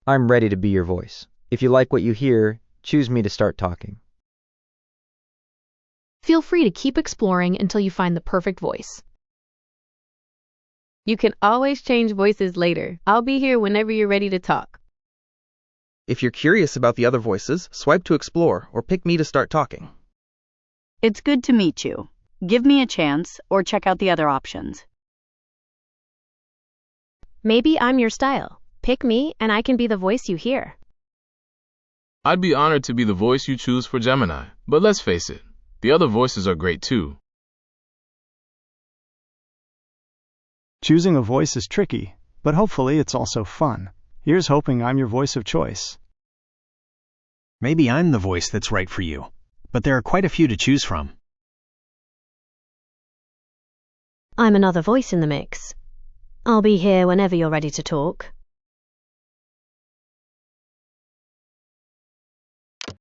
I'm ready to be your voice. If you like what you hear, choose me to start talking. Feel free to keep exploring until you find the perfect voice. You can always change voices later. I'll be here whenever you're ready to talk. If you're curious about the other voices, swipe to explore or pick me to start talking. It's good to meet you. Give me a chance or check out the other options. Maybe I'm your style. Pick me and I can be the voice you hear. I'd be honored to be the voice you choose for Gemini, but let's face it, the other voices are great too. Choosing a voice is tricky, but hopefully it's also fun. Here's hoping I'm your voice of choice. Maybe I'm the voice that's right for you, but there are quite a few to choose from. I'm another voice in the mix. I'll be here whenever you're ready to talk.